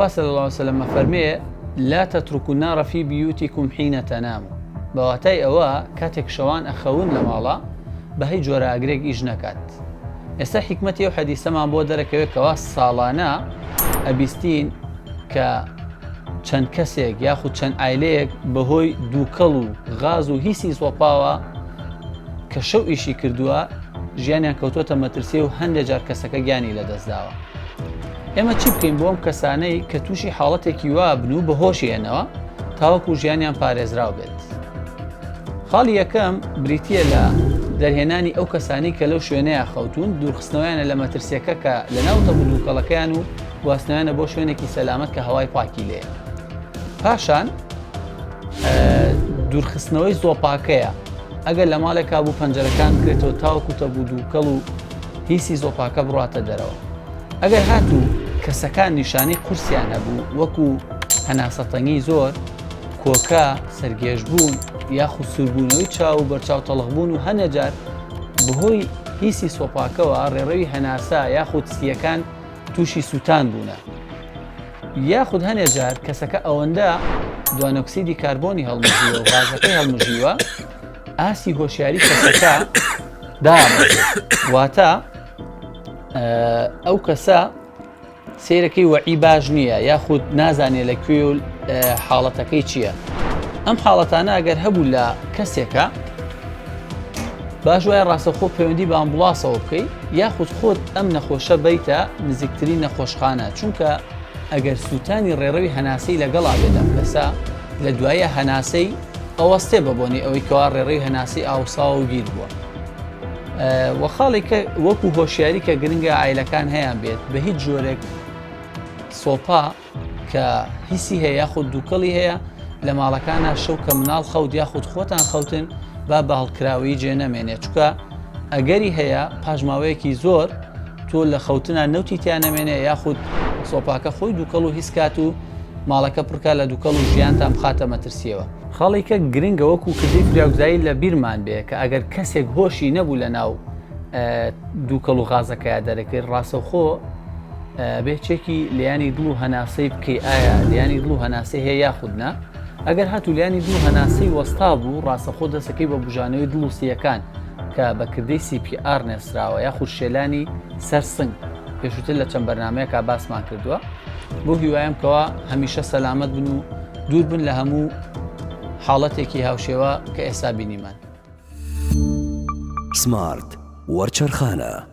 خواست صلى الله عليه وسلم فرمي لا تتركوا النار في بيوتكم حين تناموا بواتای ئەوە کاتێک شەوان ئەخەون لە ماڵە بە هیچ جۆرە ئاگرێک ئیش نەکات. ئێستا حیکمەتی ئەو حەدیسەمان بۆ دەرەکەوێتەوە ساڵانە ئەبیستین کە چەند کەسێک یاخود چەند ئایلەیەک بەهۆی دووکەڵ و غاز و هیسی زۆپاوە کە شەو ئیشی کردووە ژیانیان کەوتۆتە مەترسیە و هەندێک جار کەسەکە گیانی لەدەستداوە. ئێمە چی بکەین بۆ ئەم کەسانەی کە تووشی حاڵەتێکی وا بن و بەهۆشیێنەوە تاوەکو ژیانیان پارێزراو بێت؟ خاڵی یەکەم بریتیە لە دەرهێنانی ئەو کەسانی کە لەو شوێنەیە خەوتون دوورخستنەوەیانە لە مەترسیەکە کە لە ناوتە بودووکەڵەکەیان و گواستنەوەیانە بۆ شوێنێکی سەلامەت کە هەوای پاکی لێیە. پاشان دوورخستنەوەی زۆپاکەیە ئەگەر لە ماڵێکا بوو پەنجەرەکان بکرێتەوە تاوەکوتە بودووکەڵ و هیسی زۆپاکە بڕاتە دەرەوە. ئەگەر هاتوو کەسەکان نیشانەی قورسیان هەبوو وەکو هەناسەتەنگی زۆر، کۆکە، سەرگێشبوون یاخود سوربوونەوەی چاو و بەرچاو تەڵەخبوون و هەنەجار بەهۆی هیسی سۆپاکەوە ڕێڕەوی هەناسا یاخود سیەکان تووشی سووتان بوونە. یاخود هەنێجار کەسەکە ئەوەندە دوانۆکسیدی کاربۆنی هەڵمژیوە و غازەکەی هەڵمژیوە ئاسی هۆشیاری کەسەکە دابێت، واتە ئەو کەسە سیرەکەی وەعی باش نییە یاخود نازانێت لەکوێ و حاڵەتەکەی چییە. ئەم حاڵەتانە ئەگەر هەبوو لە کەسێکە باش وایە ڕاستەخۆ پەیوەندی بە ئەمبوڵاسەوە بکەیت یاخود خۆت ئەم نەخۆشە بیتە نزیکترین نەخۆشخانە، چونکە ئەگەر سووتانی ڕێڕەوی هەناسەی لەگەڵا بێت ئەم کەسە لە دوایە هەناسەی ئەوەستێ بەبوونی ئەوەی کەوا ڕێڕەوی هەناسەی ئاوساوە و گیر بووە. وە خاڵێکە وەکو هۆشیاری کە گرنگە ئایلەکان هەیەیان بێت بە هیچ جۆرێک سۆپا کە هیسی هەیە یاخود دووکەڵی هەیە لە ماڵەکانە شەو کە مناڵ خەوت یاخود خۆتان خەوتن با هەڵکراوی جێ نەمێنێت، چونکە ئەگەری هەیە پاژماوەیەکی زۆر تۆ لە خەوتنە نەوتی تیان نەمێنێ یاخود سۆپاکە خۆی دووکەڵ و هیسکات و ماڵەکە پڕکە لە دووکەڵ و ژیانتان بخاتە مەترسیەوە. خاڵێکە گرنگە وەکو کردەی فراوزایی لە بیرمان بێ کە ئەگەر کەسێک هۆشی نەبوو لە ناو دووکەڵ و غازەکەیە دەرەکەی ڕاستەوخۆ بێچێکی لیانی دڵ و هەناسەی بکەی ئایا لیانی دڵ و هەناسەی هەیە یاخودنا. ئەگەر هاتوو لیانی دڵ و هەناسەی وەستا بوو ڕاستەخۆ دەستەکەی بە بژانەوەی دڵ و سیەکان کە بەکردەی CPR نێسراوە یاخود شێلانی سەرسنگ پێشووتر لە چەند بەرنامەیەکە باسمان کردووە. بۆ هیوایم کەوا هەمیشە سەلامەت بن و دوور بن لە هەموو حاڵەتێکی هاوشێوە کە ئێستا بینیمان. سمارت وەرچەرخانە.